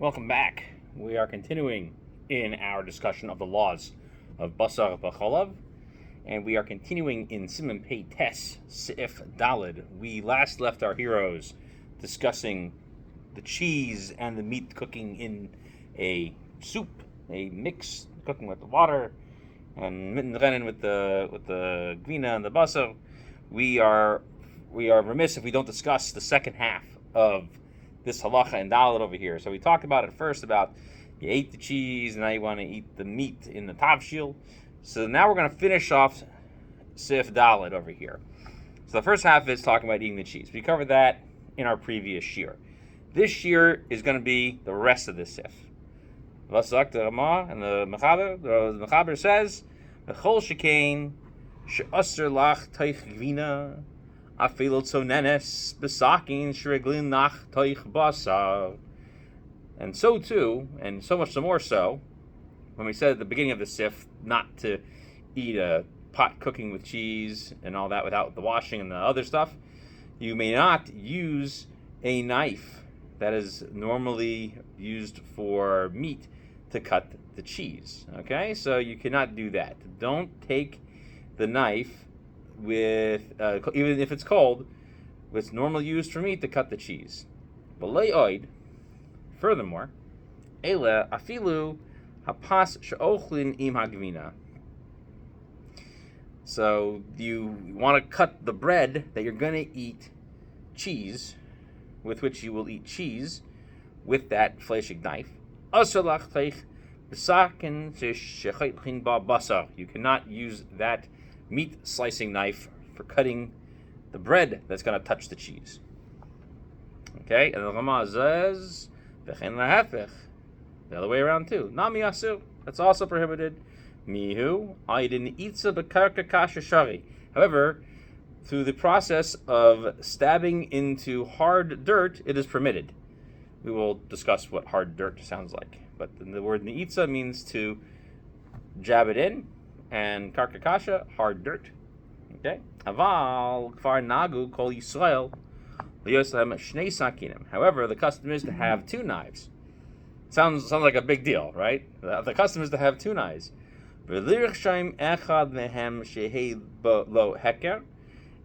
Welcome back. We are continuing in our discussion of the laws of Basar B'Cholav, and we are continuing in Siman Pei Tes Sif Dalid. We last left our heroes discussing the cheese and the meat cooking in a soup, a mix, cooking with the water, and mittenrennen with the gvina and the basar. We are remiss if we don't discuss the second half of this halacha and dalit over here. So we talked about it first about you ate the cheese, now you want to eat the meat in the tavshil. So now we're going to finish off sif dalit over here. So the first half is talking about eating the cheese. We covered that in our previous shir. This shir is going to be the rest of the sif. Vasak the Rama and the Mechaber says, "V'chol shekain she'aser lach teich gvina." And so too, and so much the more so, when we said at the beginning of the sif not to eat a pot cooking with cheese and all that without the washing and the other stuff, you may not use a knife that is normally used for meat to cut the cheese. Okay, so you cannot do that. Don't take the knife with even if it's cold, it's normally used for meat to cut the cheese. Furthermore, ele afilu hapas she'ochlin im hagvina. So you want to cut the bread that you're going to eat cheese, with which you will eat cheese, with that fleshig knife. You cannot use that meat slicing knife for cutting the bread that's going to touch the cheese. Okay, and the Rama says, the other way around too. Nami asur, that's also prohibited. Mihu, aydin itza bekarka kasha shari. However, through the process of stabbing into hard dirt, it is permitted. We will discuss what hard dirt sounds like. But the word ni'itza means to jab it in, and karkakasha, hard dirt. Okay? Aval kfar nagu kol Yisrael liyosem shnei sakinim. However, the custom is to have two knives. Sounds like a big deal, right? The custom is to have two knives. V'lirchshaim echad mehem shehei lo heker,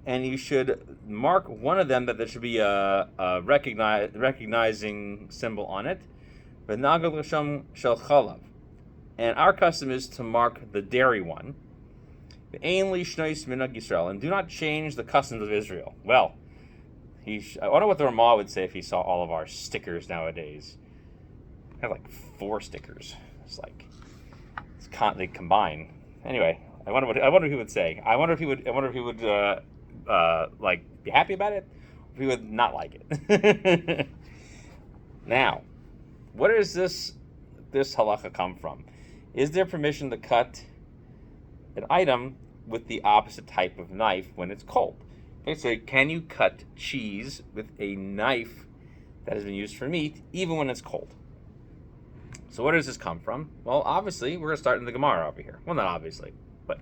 and you should mark one of them that there should be a recognizing symbol on it. V'nagel risham shel chalav. And our custom is to mark the dairy one. And do not change the customs of Israel. Well, I wonder what the Ramah would say if he saw all of our stickers nowadays. I have like 4 stickers. They combine. Anyway, I wonder what he would say. I wonder if he would be happy about it, or if he would not like it. Now, where does this halacha come from? Is there permission to cut an item with the opposite type of knife when it's cold? Okay, so can you cut cheese with a knife that has been used for meat even when it's cold? So where does this come from? Well, obviously, we're going to start in the Gemara over here. Well, not obviously, but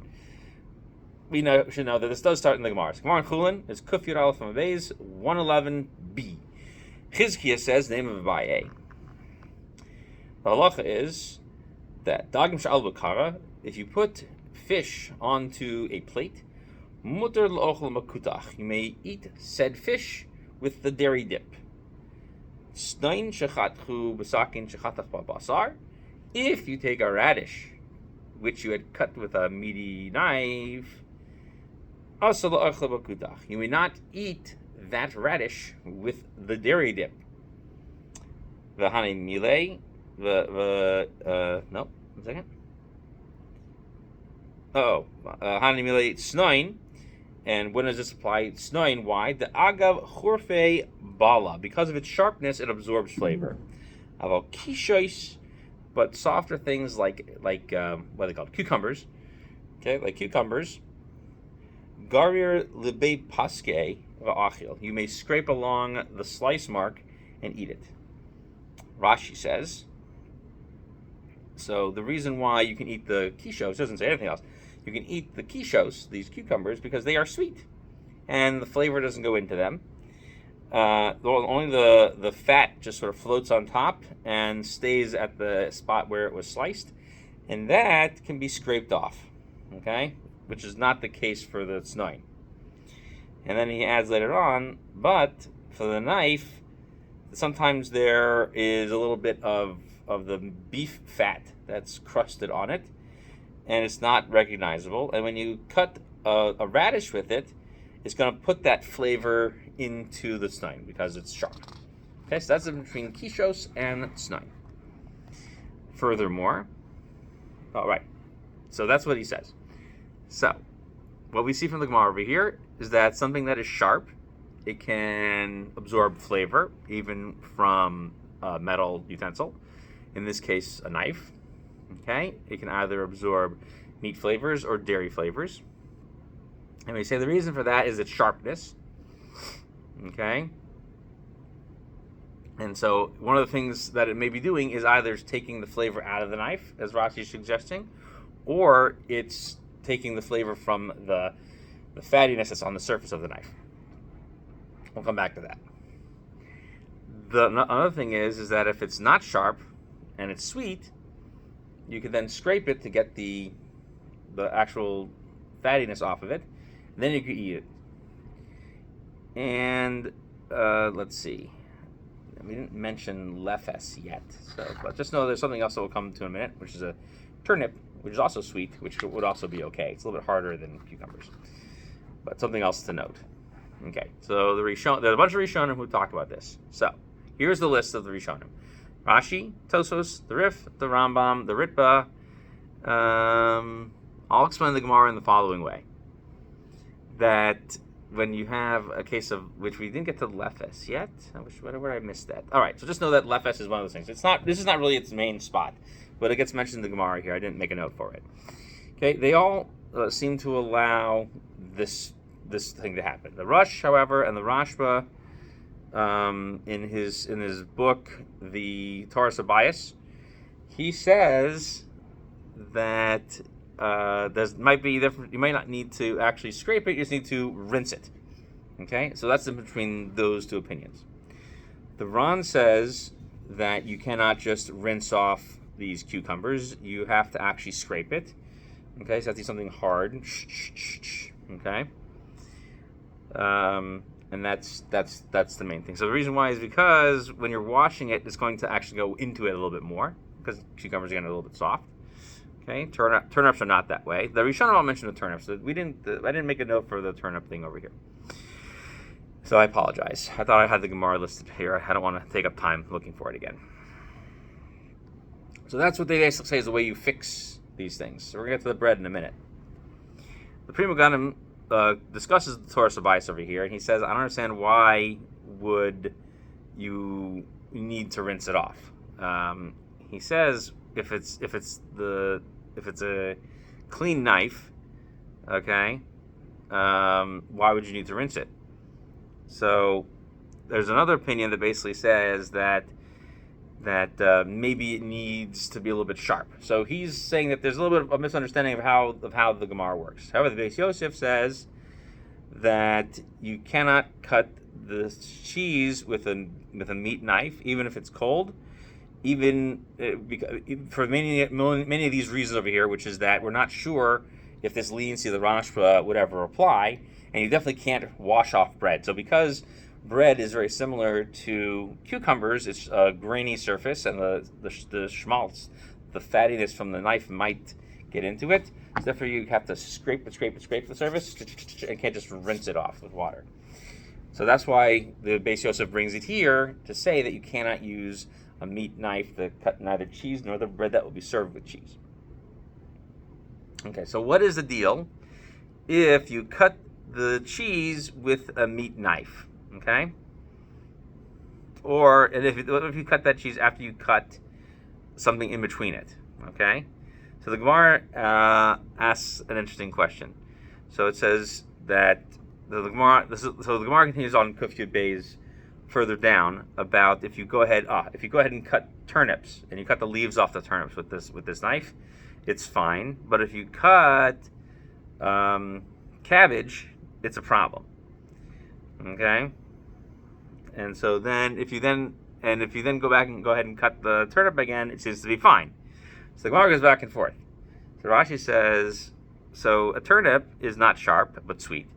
we should know that this does start in the Gemara. So Gemara in Chulin is Kuf Yud Aleph Amavez 111b. Chizkiah says, name of Abaye. The halacha is that dagim sha'al b'kara, if you put fish onto a plate, mutar l'ochel makutach, you may eat said fish with the dairy dip. Snain shechatchu b'sakin shechatach b'basar, if you take a radish, which you had cut with a meaty knife, asa l'ochel makutach, you may not eat that radish with the dairy dip. V'hanei milei, no, 1 second. Hani milei snoin, and when does this apply? Snoin, why? The agav churfe bala, because of its sharpness, it absorbs flavor. Aval kishois, but softer things like what are they called? Cucumbers. Okay, like cucumbers. Garir libe paske va'achil. You may scrape along the slice mark and eat it. Rashi says. So the reason why you can eat the kishos doesn't say anything else. You can eat the kishos, these cucumbers, because they are sweet, and the flavor doesn't go into them. only the fat just sort of floats on top and stays at the spot where it was sliced, and that can be scraped off, okay? Which is not the case for the snoin. And then he adds later on, but for the knife, sometimes there is a little bit of the beef fat that's crusted on it, and it's not recognizable. And when you cut a radish with it, it's going to put that flavor into the snoin because it's sharp. Okay, so that's between kishos and snoin. Furthermore, all right, so that's what he says. So, what we see from the Gemara over here is that something that is sharp, it can absorb flavor, even from a metal utensil. In this case, a knife. Okay, it can either absorb meat flavors or dairy flavors. And we say the reason for that is its sharpness. Okay. And so one of the things that it may be doing is either taking the flavor out of the knife, as Rashi is suggesting, or it's taking the flavor from the fattiness that's on the surface of the knife. We'll come back to that. Another thing is that if it's not sharp and it's sweet, you can then scrape it to get the actual fattiness off of it. Then you can eat it. And let's see. We didn't mention lefes yet, but just know there's something else that we'll come to in a minute, which is a turnip, which is also sweet, which would also be okay. It's a little bit harder than cucumbers, but something else to note. Okay, so there's a bunch of Rishonim who talk about this. So here's the list of the Rishonim: Rashi, Tosos, the Rif, the Rambam, the Ritba. I'll explain the Gemara in the following way: that when you have a case of, which we didn't get to lefes yet. Where I missed that. All right, so just know that lefes is one of those things. This is not really its main spot, but it gets mentioned in the Gemara here. I didn't make a note for it. Okay, they all seem to allow this thing to happen. The Rush, however, and the Rashba, in his book, the Torah Sabayas, he says that there might be different. You might not need to actually scrape it. You just need to rinse it. Okay, so that's in between those two opinions. The Ron says that you cannot just rinse off these cucumbers. You have to actually scrape it. Okay, so that's something hard. Okay, and that's the main thing. So the reason why is because when you're washing it, it's going to actually go into it a little bit more because cucumbers are getting a little bit soft. Okay, turnips are not that way. The Rishonim all mentioned the turnips. I didn't make a note for the turnip thing over here, so I apologize. I thought I had the Gemara listed here. I don't want to take up time looking for it again. So that's what they basically say is the way you fix these things. So we're gonna get to the bread in a minute. The Prima Ganim discusses the Torah Sabayis over here, and he says, I don't understand why would you need to rinse it off. He says if it's a clean knife, okay, why would you need to rinse it? So there's another opinion that basically says that maybe it needs to be a little bit sharp. So he's saying that there's a little bit of a misunderstanding of how the Gemara works. However, the Beis Yosef says that you cannot cut the cheese with a meat knife, even if it's cold. Even for many of these reasons over here, which is that we're not sure if this leniency of the Rashba would ever apply, and you definitely can't wash off bread. So because bread is very similar to cucumbers, it's a grainy surface, and the schmaltz, the fattiness from the knife might get into it. So therefore, you have to scrape the surface, and can't just rinse it off with water. So that's why the Beis Yosef brings it here to say that you cannot use a meat knife to cut neither cheese nor the bread that will be served with cheese. Okay, so what is the deal if you cut the cheese with a meat knife? Okay, or if you cut that cheese after you cut something in between it? Okay, so the Gemara asks an interesting question. So it says that the Gemara continues on Kuf Yud Beis further down about if you go ahead and cut turnips and you cut the leaves off the turnips with this knife, it's fine. But if you cut cabbage, it's a problem. Okay, And so then if you then go back and go ahead and cut the turnip again, it seems to be fine. So the Gemara goes back and forth. So Rashi says, so a turnip is not sharp but sweet.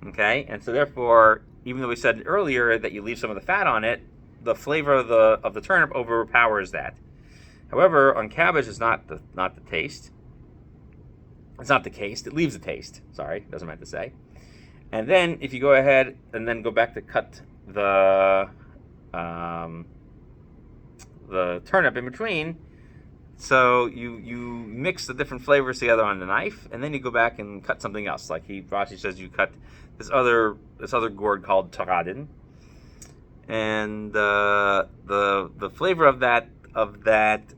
Okay, and so therefore, even though we said earlier that you leave some of the fat on it, the flavor of the turnip overpowers that. However, on cabbage, it's not the taste. It's not the taste. It leaves the taste. Sorry, doesn't meant to say. And then if you go ahead and then go back to cut the turnip in between, so you mix the different flavors together on the knife, and then you go back and cut something else. Like Rashi says, you cut this other gourd called taradin, and the flavor of that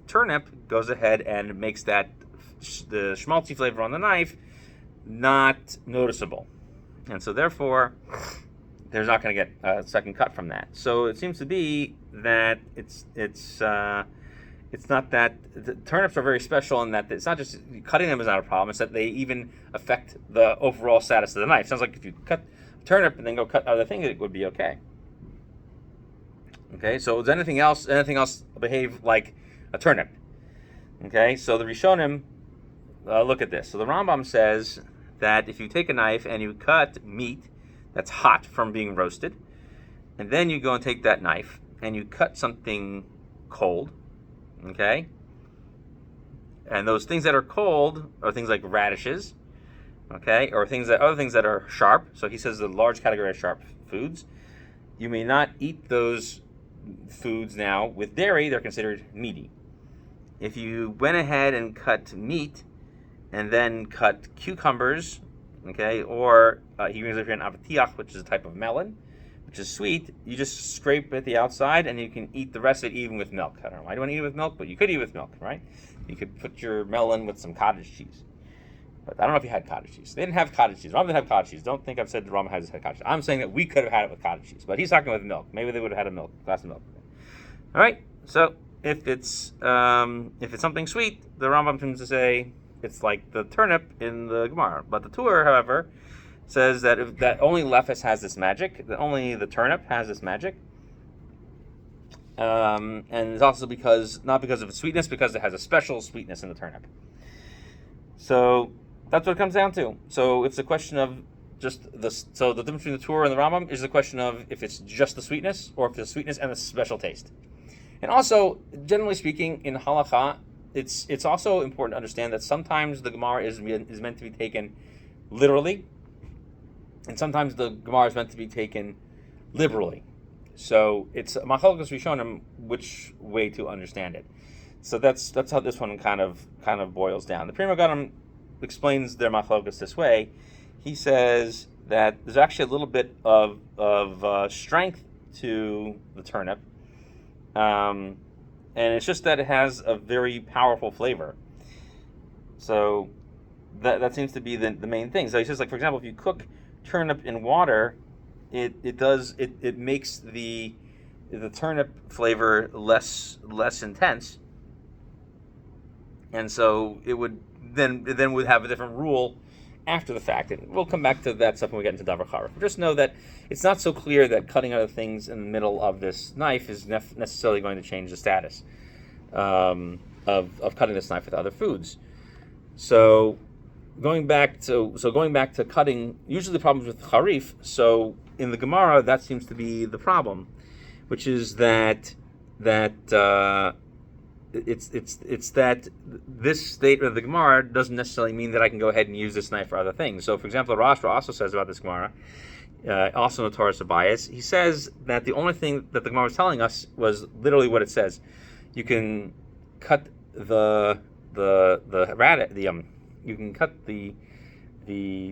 turnip goes ahead and makes that the schmaltzy flavor on the knife not noticeable, and so therefore there's not going to get a second cut from that. So it seems to be that it's not that the turnips are very special in that it's not just cutting them is not a problem. It's that they even affect the overall status of the knife. Sounds like if you cut a turnip and then go cut other things, it would be okay. Okay, so does anything else behave like a turnip? Okay, so the Rishonim look at this. So the Rambam says that if you take a knife and you cut meat that's hot from being roasted, and then you go and take that knife and you cut something cold, okay, and those things that are cold are things like radishes, okay, or other things that are sharp. So he says the large category of sharp foods. You may not eat those foods now with dairy; they're considered meaty. If you went ahead and cut meat and then cut cucumbers, okay, or he brings up here an avatiach, which is a type of melon, which is sweet, you just scrape at the outside and you can eat the rest of it even with milk. I don't know why you want to eat it with milk, but you could eat it with milk, right? You could put your melon with some cottage cheese. But I don't know if you had cottage cheese. They didn't have cottage cheese. Rama didn't have cottage cheese. Don't think I've said Rama has had cottage cheese. I'm saying that we could have had it with cottage cheese, but he's talking with milk. Maybe they would have had a glass of milk. All right, so if it's something sweet, the Rambam seems to say it's like the turnip in the Gemara. But the Tur, however, says that only lefes has this magic, that only the turnip has this magic. And it's also not because of its sweetness, because it has a special sweetness in the turnip. So that's what it comes down to. So it's a question of so the difference between the Tur and the Rambam is the question of if it's just the sweetness or if it's the sweetness and the special taste. And also, generally speaking, in halakha, it's also important to understand that sometimes the Gemara is meant to be taken literally, and sometimes the Gemara is meant to be taken liberally. So it's machlokes rishonim which way to understand it. So that's how this one kind of boils down. The Pri Megadim explains their machlokes this way. He says that there's actually a little bit of strength to the turnip. And it's just that it has a very powerful flavor. So that seems to be the main thing. So he says, like, for example, if you cook turnip in water, it makes the turnip flavor less intense, and so it would have a different rule after the fact. And we'll come back to that stuff when we get into Davar Charav. Just know that it's not so clear that cutting other things in the middle of this knife is necessarily going to change the status of cutting this knife with other foods. So going back to cutting, usually the problems with charif. So in the Gemara, that seems to be the problem, which is that it's that this statement of the Gemara doesn't necessarily mean that I can go ahead and use this knife for other things. So, for example, Rashba also says about this Gemara, also in the Torah Sabayas, he says that the only thing that the Gemara was telling us was literally what it says. You can cut the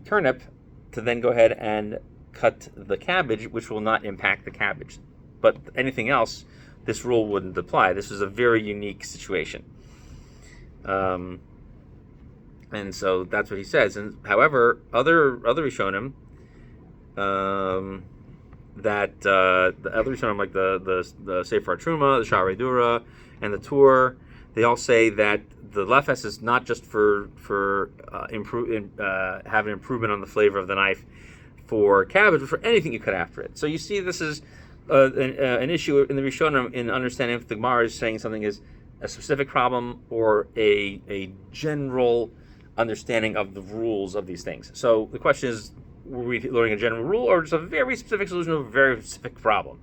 turnip to then go ahead and cut the cabbage, which will not impact the cabbage. But anything else, this rule wouldn't apply. This is a very unique situation. And so that's what he says. And however, other Rishonim, the other Rishonim, like the Sefer Truma, the Yoreh Deah, and the Tur, they all say that the lefes is not just for have an improvement on the flavor of the knife for cabbage, but for anything you cut after it. So you see, this is an issue in the Rishonim in understanding if the Gemara is saying something is a specific problem or a general understanding of the rules of these things. So the question is, were we learning a general rule or just a very specific solution of a very specific problem?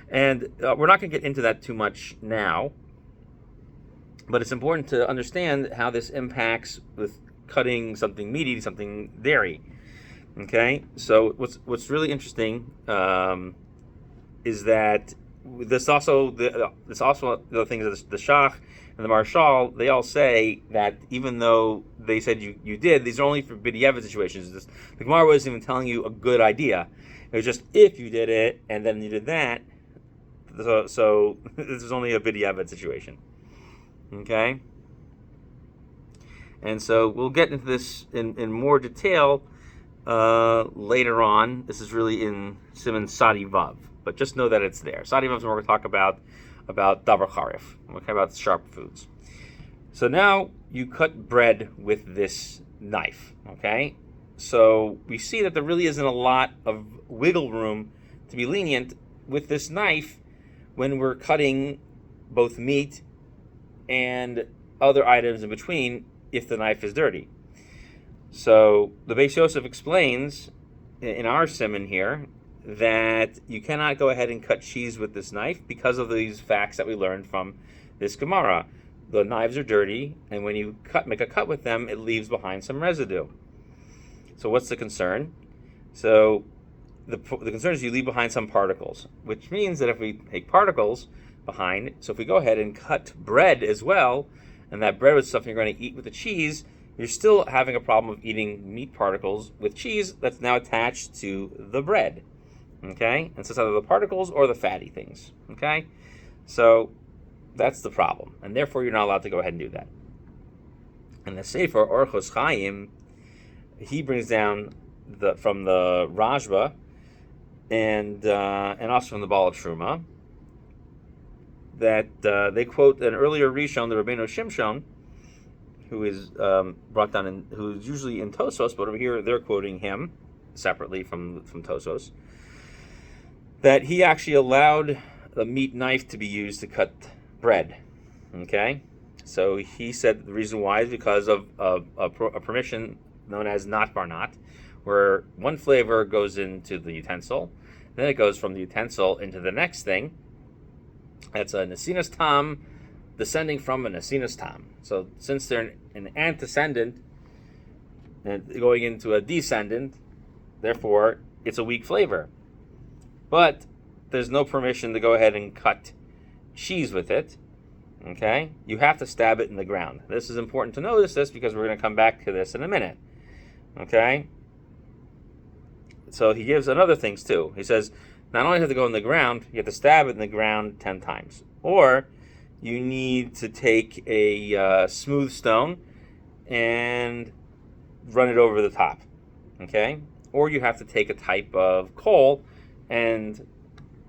And we're not going to get into that too much now, but it's important to understand how this impacts with cutting something meaty, something dairy. Okay, so what's really interesting is that the things that the Shach and the Marshal, they all say that even though they said you did, these are only for b'diavad situations. The Gemara wasn't even telling you a good idea. It was just if you did it and then you did that. So this is only a b'diavad situation. Okay? And so we'll get into this in more detail later on. This is really in Siman Sadi Vav. But just know that it's there. Sadi Vav is where we're going to talk about davar charif. We're talking about sharp foods. So now you cut bread with this knife. Okay? So we see that there really isn't a lot of wiggle room to be lenient with this knife when we're cutting both meat and other items in between if the knife is dirty. So the Beis Yosef explains in our siman here that you cannot go ahead and cut cheese with this knife because of these facts that we learned from this Gemara. The knives are dirty, and when you make a cut with them, it leaves behind some residue. So what's the concern? So the concern is you leave behind some particles, which means that if we take particles behind, so if we go ahead and cut bread as well, and that bread was something you're going to eat with the cheese, you're still having a problem of eating meat particles with cheese that's now attached to the bread. Okay? And so it's either the particles or the fatty things. Okay? So that's the problem. And therefore you're not allowed to go ahead and do that. And the Sefer Orchos Chaim, he brings down from the Rajba and also from the Baal Truma that they quote an earlier Rishon, the Rabbeinu Shimshon, who is brought down who's usually in Tosos, but over here they're quoting him separately from Tosos, that he actually allowed the meat knife to be used to cut bread. Okay, so he said the reason why is because of a permission known as not barnat, where one flavor goes into the utensil, then it goes from the utensil into the next thing. That's a nesinas tam descending from a nesinas tam. So since they're an antecedent and going into a descendant, therefore it's a weak flavor. But there's no permission to go ahead and cut cheese with it. Okay? You have to stab it in the ground. This is important to notice this because we're going to come back to this in a minute. Okay? So he gives another things too. He says, not only have to go in the ground, you have to stab it in the ground 10 times. Or you need to take a smooth stone and run it over the top. Okay? Or you have to take a type of coal and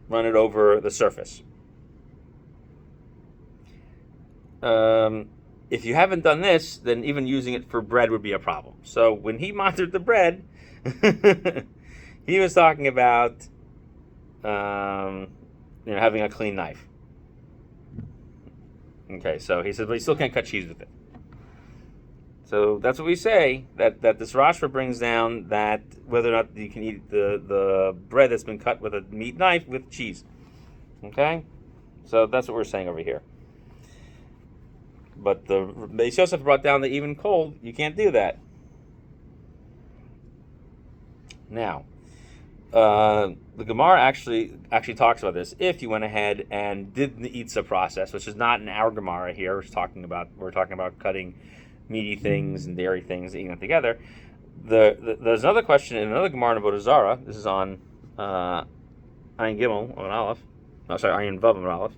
run it over the surface. If you haven't done this, then even using it for bread would be a problem. So when he monitored the bread, he was talking about having a clean knife. Okay, so he said, but you still can't cut cheese with it. So that's what we say, that this Rashba brings down that whether or not you can eat the bread that's been cut with a meat knife with cheese. Okay? So that's what we're saying over here. But the Beis Yosef brought down that even cold, you can't do that. Now, the Gemara actually talks about this. If you went ahead and did the Itza process, which is not in our Gemara here, we're talking about cutting meaty things and dairy things, eating them together. There's another question in another Gemara in Avodah Zarah. This is on Ayin Gimel on Aleph. No, sorry, Ayin Vav on Aleph.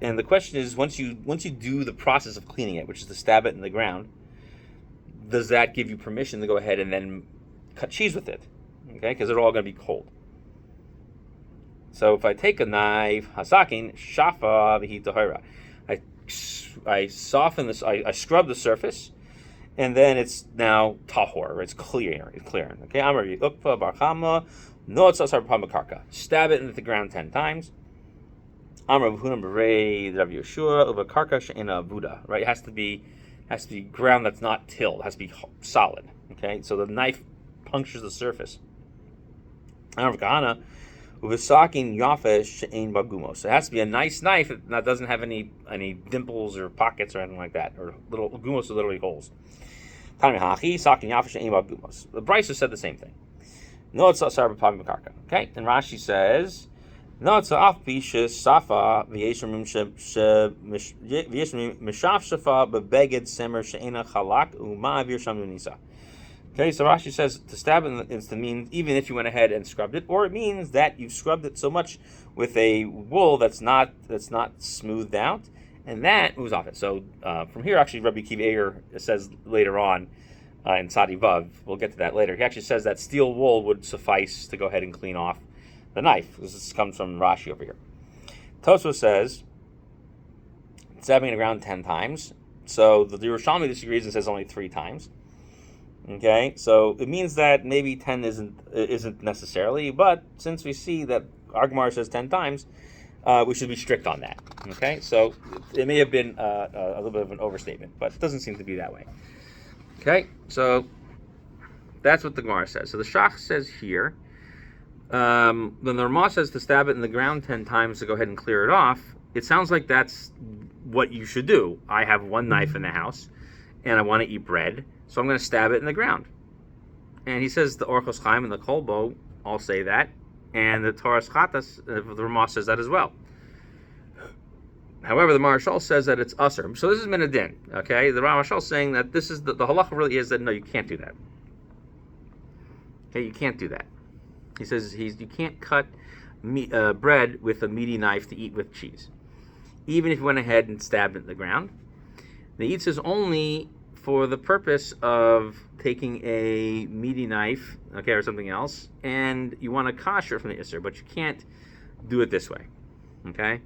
And the question is, once you do the process of cleaning it, which is to stab it in the ground, does that give you permission to go ahead and then cut cheese with it? Okay, because they're all going to be cold. So if I take a knife, hasakin shafa v'hitahira, I soften this, I scrub the surface, and then it's now tahor, it's clear. Okay, Amar Ukfa Barchama No, it's asar b'pamakarka. Stab it into the ground 10 times. Amar Huna B'rei Rav Yeshua Uva Karka She'ena Avuda. Right, it has to be ground that's not tilled. It has to be solid. Okay, so the knife punctures the surface. Amar Kahana Uva Sakin Yafe She'en Bagumos. It has to be a nice knife that doesn't have any dimples or pockets or anything like that, or little gumos are literally holes. Tani Hachi Sakin Yafe She'en Bagumos. The Brisa said the same thing. No, it's asar b'pamakarka. Okay, and Rashi says. No, it's off pisha safa v'yeshmim mishaf shafa bebeged semer she'ena chalak u'ma'avir shamu nisa. Okay, so Rashi says to stab it is to mean even if you went ahead and scrubbed it, or it means that you've scrubbed it so much with a wool that's not smoothed out, and that moves off it. So from here, actually, Rabbi Akiva Eiger says later on in Tzadi Vav, we'll get to that later. He actually says that steel wool would suffice to go ahead and clean off the knife. This comes from Rashi over here. Tosfos says stabbing it around 10 times. So the Yerushalmi disagrees and says only 3 times. Okay, so it means that maybe 10 isn't necessarily, but since we see that our Gemara says 10 times, we should be strict on that. Okay, so it may have been a little bit of an overstatement, but it doesn't seem to be that way. Okay, so that's what the Gemara says. So the Shach says here. When the Ramah says to stab it in the ground 10 times to go ahead and clear it off, it sounds like that's what you should do. I have one knife in the house, and I want to eat bread, so I'm going to stab it in the ground. And he says the Orchos Chaim and the Kolbo all say that, and the Torah Chatas, the Ramah says that as well. However, the Marashal says that it's usr. So this is min adin. Okay, the Marashal is saying that this is the halacha really is that no, you can't do that. Okay, you can't do that. He says you can't cut bread with a meaty knife to eat with cheese, even if you went ahead and stabbed it in the ground. The eats is only for the purpose of taking a meaty knife, okay, or something else, and you want to kosher from the isser, but you can't do it this way, okay.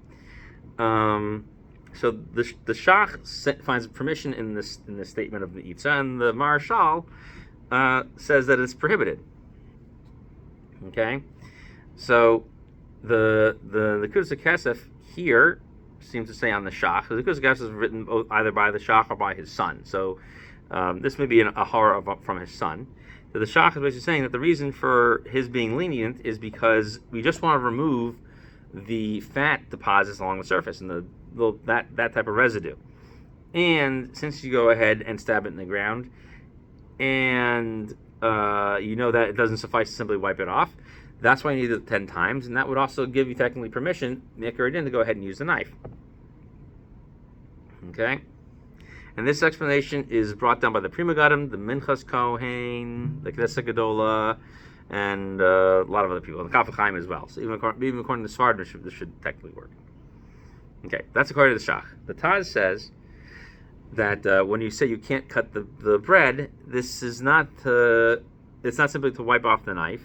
So the Shach finds permission in this statement of the Itza, and the Marashal says that it's prohibited. Okay, so the Kudus Kesef here seems to say on the Shach. So the Kudus Kesef is written either by the Shach or by his son. So this may be a horror from his son. So the Shach is basically saying that the reason for his being lenient is because we just want to remove the fat deposits along the surface and that type of residue. And since you go ahead and stab it in the ground, and you know that it doesn't suffice to simply wipe it off, that's why you need it 10 times, and that would also give you technically permission, to go ahead and use the knife. Okay? And this explanation is brought down by the Pri Megadim, the Minchas Kohen, the Knesset Gedola, and a lot of other people, and the Kaf HaChaim as well. So even according to Sfard, this should technically work. Okay, that's according to the Shach. The Taz says that when you say you can't cut the bread, this is not it's not simply to wipe off the knife.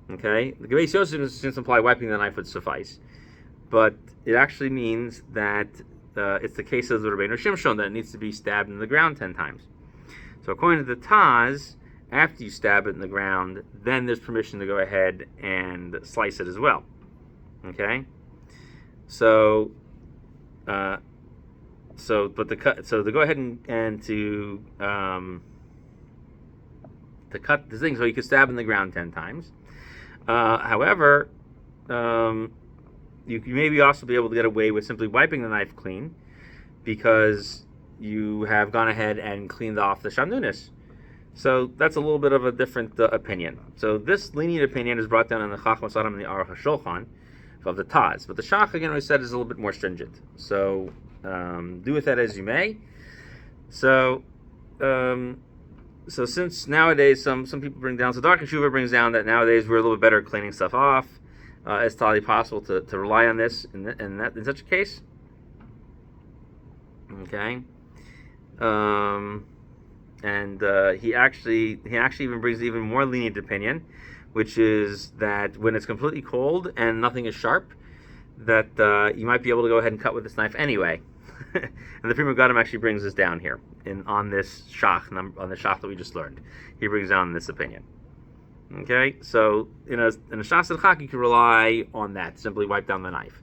Okay, the Gebeis Yosef seems to imply wiping the knife would suffice, but it actually means that it's the case of the Rabbeinu Shimshon that it needs to be stabbed in the ground 10 times. So according to the Taz, after you stab it in the ground, then there's permission to go ahead and slice it as well. Okay, so to go ahead and to cut the thing, so you can stab in the ground 10 times. However, you maybe also be able to get away with simply wiping the knife clean because you have gone ahead and cleaned off the shamnunis. So that's a little bit of a different opinion. So this lenient opinion is brought down in the Chachmas Adam and the Aruch HaShulchan of the Taz. But the Shach, again, we said, is a little bit more stringent. So do with that as you may. So since nowadays some people bring down, so Dark Shuva brings down that nowadays we're a little bit better at cleaning stuff off. It's totally possible to rely on this in such a case. Okay. And he actually even brings even more lenient opinion, which is that when it's completely cold and nothing is sharp, that you might be able to go ahead and cut with this knife anyway. And the Pri Megadim actually brings this down here on this shach that we just learned. He brings down this opinion. Okay, so in a shas l'chak, you can rely on that. Simply wipe down the knife.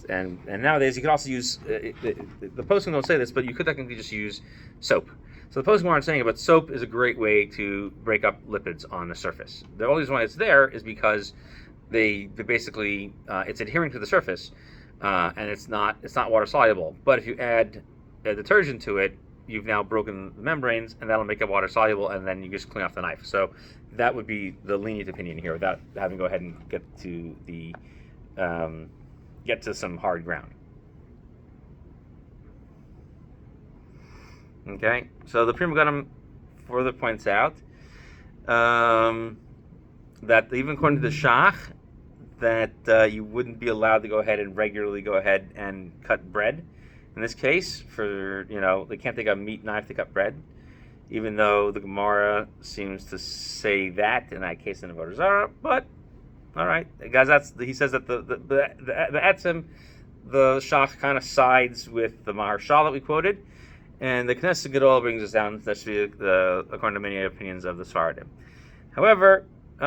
And nowadays you can also use the posting don't say this, but you could technically just use soap. So the posting aren't saying it, but soap is a great way to break up lipids on the surface. The only reason why it's there is because they basically it's adhering to the surface, and it's not water soluble. But if you add a detergent to it, you've now broken the membranes, and that'll make it water soluble, and then you just clean off the knife. So that would be the lenient opinion here, without having to go ahead and get to the get to some hard ground. Okay, so the Pri Megadim further points out that even according to the Shach, that you wouldn't be allowed to go ahead and regularly go ahead and cut bread. In this case, they can't take a meat knife to cut bread, even though the Gemara seems to say that in that case in the Avodah Zarah. But all right, guys, he says that the Etzim, the Shach kind of sides with the Maharshal that we quoted, and the Knesset Gadol brings us down. That's according to many opinions of the Sfaradim. However, we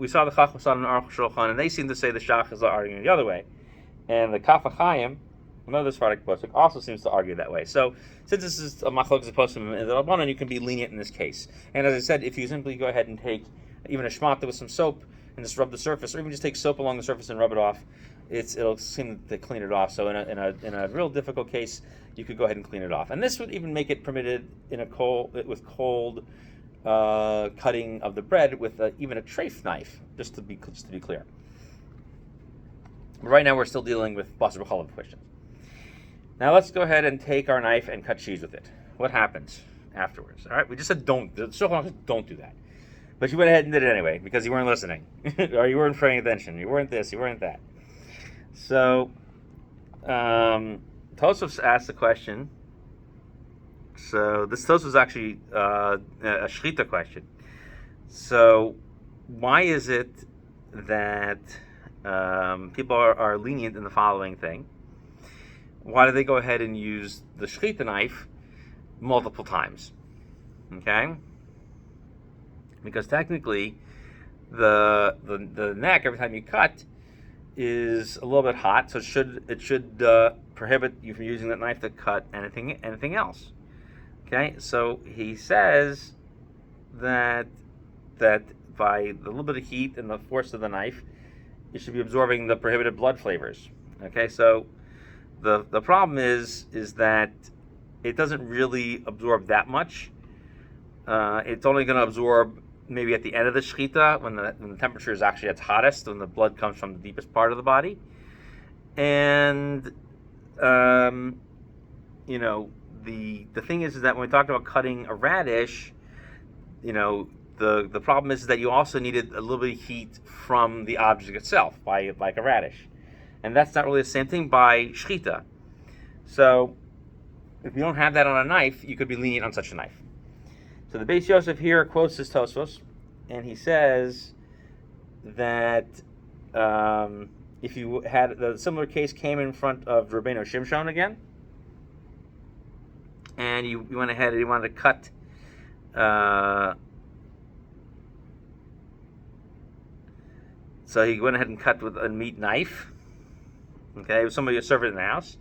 saw the Chacham Sod and Aruch Shulchan, and they seem to say the Shach is arguing the other way, and the Kaf HaChaim, another Sephardic posuk, also seems to argue that way. So, since this is a machlokes posuk in the Rabbanan, you can be lenient in this case. And as I said, if you simply go ahead and take even a shmata with some soap and just rub the surface, or even just take soap along the surface and rub it off, it'll seem to clean it off. So in a real difficult case, you could go ahead and clean it off. And this would even make it permitted with cold cutting of the bread with even a treif knife, just to be clear. But right now we're still dealing with basar b'chalav questions. Now let's go ahead and take our knife and cut cheese with it. What happens afterwards? All right, we just said don't. The Shulchan says don't do that. But you went ahead and did it anyway because you weren't listening, or you weren't paying attention. You weren't this, you weren't that. So, Tosafos asked the question. So this Tosafos is actually a shchita question. So, why is it that people are lenient in the following thing? Why do they go ahead and use the shchita knife multiple times? Okay. Because technically, the neck every time you cut is a little bit hot, so it should prohibit you from using that knife to cut anything else. Okay, so he says that by the little bit of heat and the force of the knife, you should be absorbing the prohibited blood flavors. Okay, so the problem is that it doesn't really absorb that much. It's only going to absorb maybe at the end of the shechita, when the temperature is actually at its hottest, when the blood comes from the deepest part of the body. And the thing is that when we talked about cutting a radish, the problem is that you also needed a little bit of heat from the object itself, like a radish, and that's not really the same thing by shechita. So if you don't have that on a knife, you could be lenient on such a knife. So the Beis Yosef here quotes this Tosfos, and he says that if you had the similar case came in front of Rabbeinu Shimshon again, and you went ahead and you wanted to cut so he went ahead and cut with a meat knife. Okay, it was somebody who served it in the house,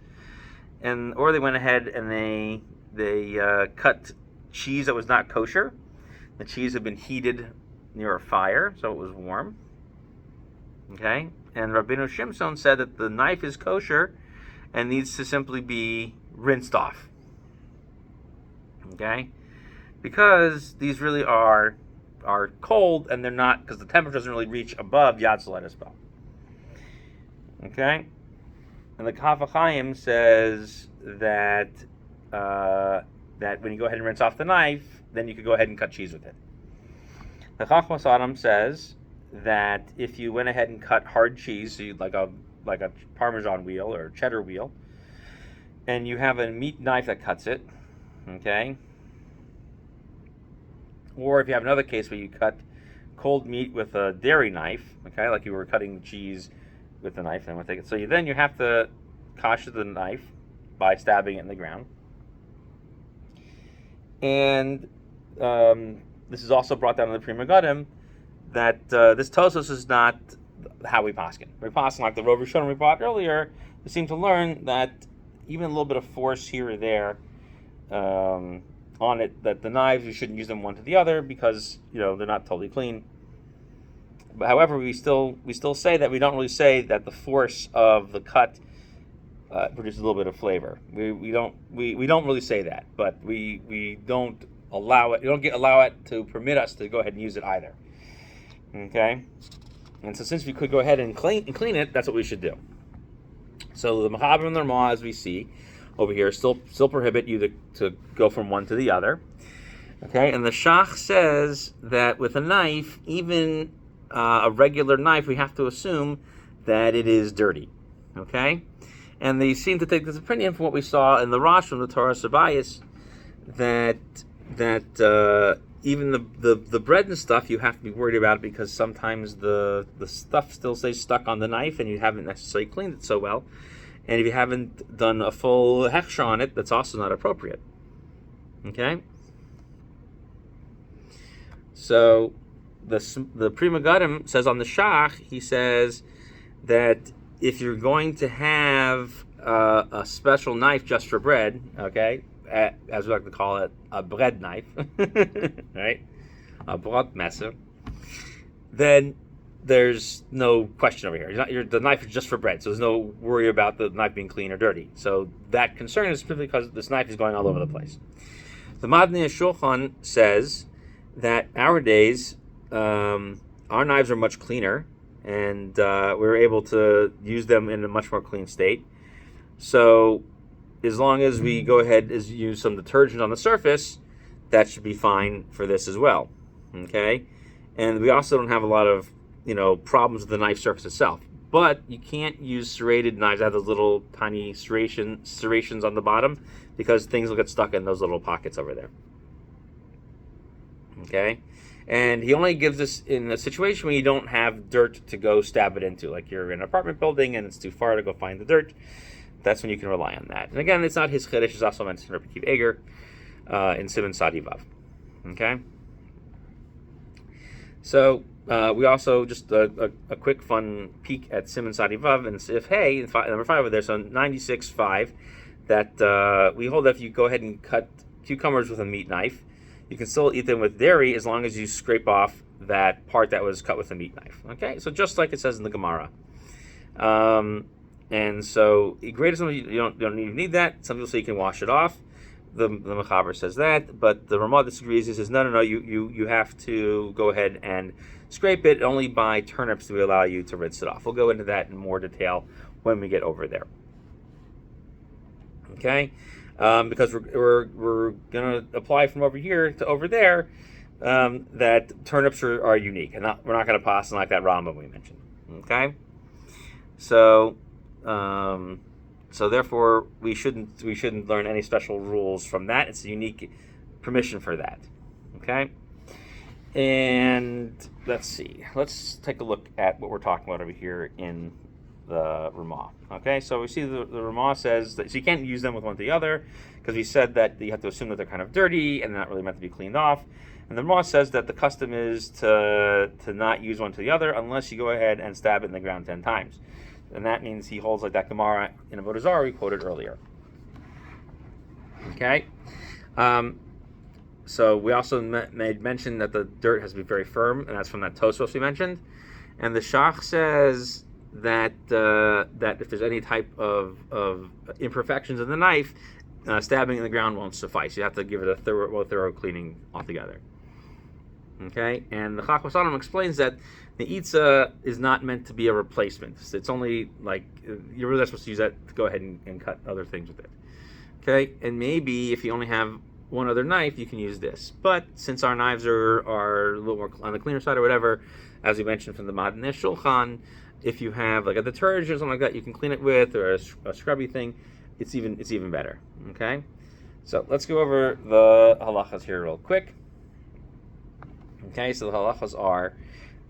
or they went ahead and they cut cheese that was not kosher. The cheese had been heated near a fire, so it was warm. Okay, and Rabbeinu Shimshon said that the knife is kosher and needs to simply be rinsed off. Okay, because these really are cold, and they're not, because the temperature doesn't really reach above Yad Soleil Espel. Okay, and the Kaf HaChaim says that when you go ahead and rinse off the knife, then you could go ahead and cut cheese with it. The Chachmas Adam says that if you went ahead and cut hard cheese, so like a Parmesan wheel or cheddar wheel, and you have a meat knife that cuts it, okay, or if you have another case where you cut cold meat with a dairy knife, okay, like you were cutting cheese with the knife, and take it. So then you have to kasher the knife by stabbing it in the ground. And this is also brought down in the Pri Megadim that this Tosos is not how we paskin. We paskin like the Rov Rishonim we brought earlier. We seem to learn that even a little bit of force here or there on it, that the knives, you shouldn't use them one to the other because they're not totally clean. But however, we still say that we don't really say that the force of the cut produces a little bit of flavor. We don't really say that, but we don't allow it. You don't allow it to permit us to go ahead and use it either. Okay, and so since we could go ahead and clean it, that's what we should do. So the Mechaber and the Ramah, as we see over here, still prohibit you to go from one to the other. Okay, and the Shach says that with a knife, even a regular knife, we have to assume that it is dirty. Okay, and they seem to take this opinion from what we saw in the Rosh from the Torah Sabayis, that even the bread and stuff, you have to be worried about because sometimes the stuff still stays stuck on the knife and you haven't necessarily cleaned it so well. And if you haven't done a full hechsher on it, that's also not appropriate. Okay? So the Pri Megadim says on the Shach, he says that if you're going to have a special knife just for bread, okay, as we like to call it, a bread knife, right? A brotmesser, then there's no question over here. The knife is just for bread, so there's no worry about the knife being clean or dirty. So that concern is simply because this knife is going all over the place. The Madnei Shulchan says that nowadays our knives are much cleaner, and we're able to use them in a much more clean state. So as long as we go ahead and use some detergent on the surface, that should be fine for this as well. Okay? And we also don't have a lot of problems with the knife surface itself. But you can't use serrated knives that have those little tiny serrations on the bottom because things will get stuck in those little pockets over there. Okay? And he only gives this in a situation when you don't have dirt to go stab it into. Like you're in an apartment building and it's too far to go find the dirt. That's when you can rely on that. And again, it's not his chiddush. It's also mentioned in Rabbi Akiva Eger in Siman Sadi Vav. Okay? So we also just a quick fun peek at Siman Sadi Vav and Sif Hey, number 5 over there, so 96.5, that we hold that if you go ahead and cut cucumbers with a meat knife, you can still eat them with dairy as long as you scrape off that part that was cut with a meat knife. Okay, so just like it says in the Gemara. And so, greatest you don't even need that. Some people say you can wash it off. The Mechaber says that, but the Ramah disagrees. He says no. You have to go ahead and scrape it. Only by turnips do we allow you to rinse it off. We'll go into that in more detail when we get over there. Okay, because we're gonna apply from over here to over there. That turnips are unique, and we're not gonna pass like that Rambam we mentioned. Okay, so. So therefore, we shouldn't learn any special rules from that. It's a unique permission for that. Okay, and let's see. Let's take a look at what we're talking about over here in the Ramah. Okay, so we see the Ramah says that so you can't use them with one to the other because we said that you have to assume that they're kind of dirty and not really meant to be cleaned off. And the Ramah says that the custom is to not use one to the other unless you go ahead and stab it in the ground 10 times. And that means he holds like that Gemara in Avodah Zarah we quoted earlier. Okay? So we also made mention that the dirt has to be very firm, and that's from that Tosfos we mentioned. And the Shach says that if there's any type of imperfections in the knife, stabbing in the ground won't suffice. You have to give it a thorough cleaning altogether. Okay? And the Chachmas Adam explains that the Itza is not meant to be a replacement. It's only like, you're really not supposed to use that to go ahead and cut other things with it. Okay? And maybe if you only have one other knife, you can use this. But since our knives are a little more on the cleaner side or whatever, as we mentioned from the Madnei Shulchan, if you have like a detergent or something like that you can clean it with, or a scrubby thing, it's even better. Okay? So let's go over the halachas here real quick. Okay, so the halachas are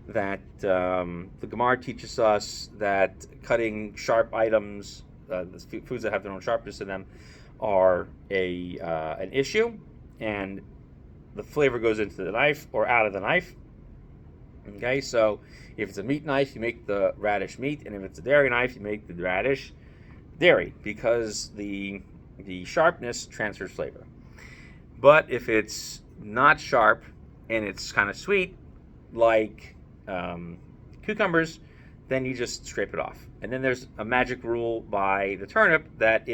that the Gemara teaches us that cutting sharp items, the foods that have their own sharpness in them, are an issue, and the flavor goes into the knife or out of the knife. Okay, so if it's a meat knife, you make the radish meat, and if it's a dairy knife, you make the radish dairy, because the sharpness transfers flavor. But if it's not sharp and it's kind of sweet, like cucumbers, then you just scrape it off. And then there's a magic rule by the turnip that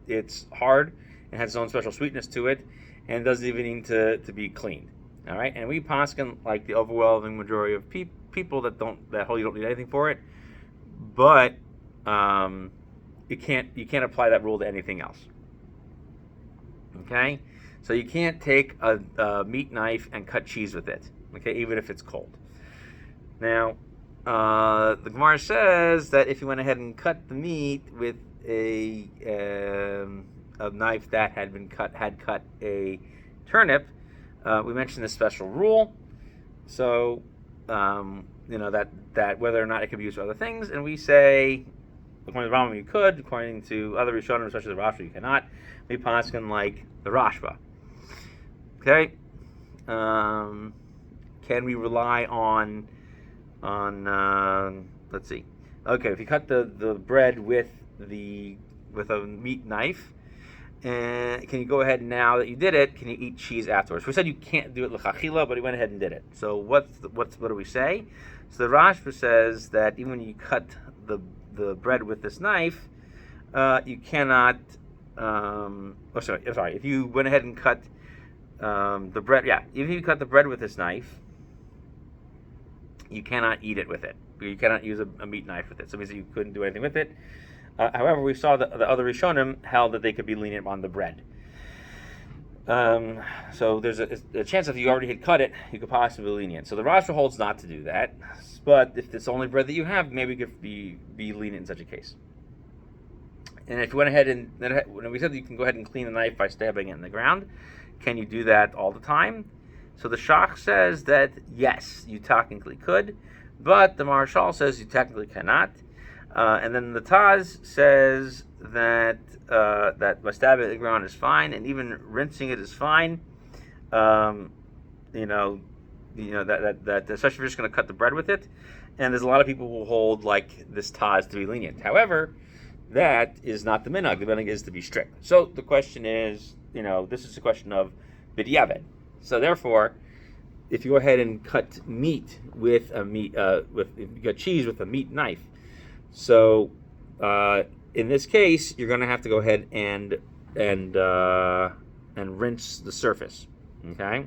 it's hard and has its own special sweetness to it, and doesn't even need to be cleaned. All right, and we poskin like the overwhelming majority of people that hold you don't need anything for it, but you can't apply that rule to anything else. Okay, so you can't take a meat knife and cut cheese with it. Okay, even if it's cold. Now, the Gemara says that if you went ahead and cut the meat with a knife that had cut a turnip, we mentioned this special rule. So, that whether or not it could be used for other things, and we say, according to the Rambam, you could. According to other Rishonim, especially the Rashba, you cannot. We poskin like the Rashba. Okay. Can we rely on let's see. Okay, if you cut the bread with a meat knife, and can you go ahead now that you did it? Can you eat cheese afterwards? We said you can't do it l'chachila, but he went ahead and did it. So what do we say? So the Rashba says that even when you cut the bread with this knife, you cannot. If you went ahead and cut the bread, if you cut the bread with this knife, you cannot eat it with it. You cannot use a meat knife with it. So it means that you couldn't do anything with it. However, we saw that the other Rishonim held that they could be lenient on the bread. So there's a chance if you already had cut it, you could possibly be lenient. So the Rashba holds not to do that. But if it's the only bread that you have, maybe you could be lenient in such a case. And if you went ahead and when we said that you can go ahead and clean the knife by stabbing it in the ground, can you do that all the time? So the Shach says that yes, you technically could, but the Marshal says you technically cannot. And then the Taz says that by stabbing it in the ground is fine, and even rinsing it is fine. That especially if you're just going to cut the bread with it. And there's a lot of people who hold like this Taz to be lenient. However, that is not the minhag. The minhag is to be strict. So the question is, this is a question of b'diavad. So therefore, if you go ahead and cut meat with if you cut cheese with a meat knife, so in this case, you're going to have to go ahead and rinse the surface. Okay.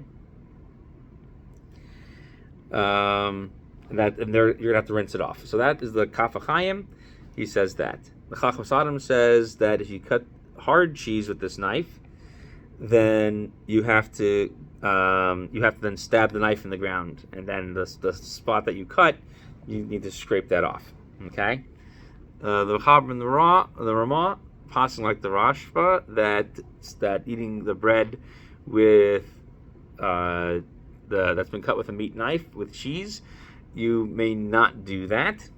You're gonna have to rinse it off. So that is the Kaf HaChaim. He says that. The Chacham Sodom says that if you cut hard cheese with this knife, then you have to then stab the knife in the ground, and then the spot that you cut, you need to scrape that off. Okay. The Chaber and the Ramah passing like the Rashba that eating the bread with that's been cut with a meat knife with cheese, you may not do that,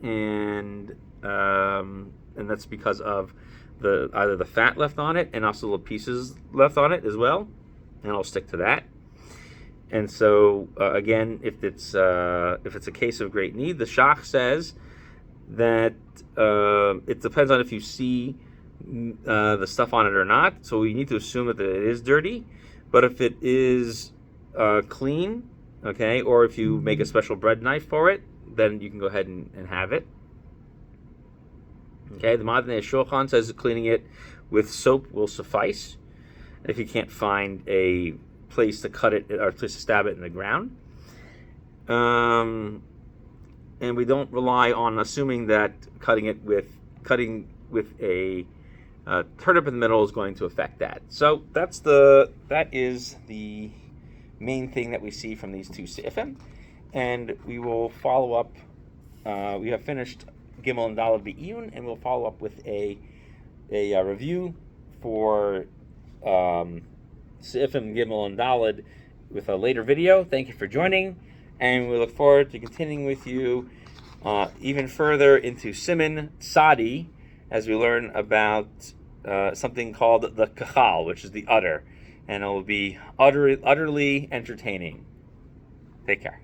and that's because of either the fat left on it and also the pieces left on it as well, and I'll stick to that. And so again, if it's a case of great need, the Shach says that it depends on if you see the stuff on it or not. So we need to assume that it is dirty, but if it is clean, okay, or if you make a special bread knife for it, then you can go ahead and have it. Okay, the Madnei Shulchan says that cleaning it with soap will suffice if you can't find a place to cut it or a place to stab it in the ground. And we don't rely on assuming that cutting with a turnip in the middle is going to affect that. So that is the main thing that we see from these two seifim, and we will follow up. We have finished Gimel and Daled Be'iyun, and we'll follow up with a review for Seifim Gimel and Daled with a later video. Thank you for joining, and we look forward to continuing with you even further into Siman Tzadi as we learn about something called the Kachal, which is the udder, and it will be utterly entertaining. Take care.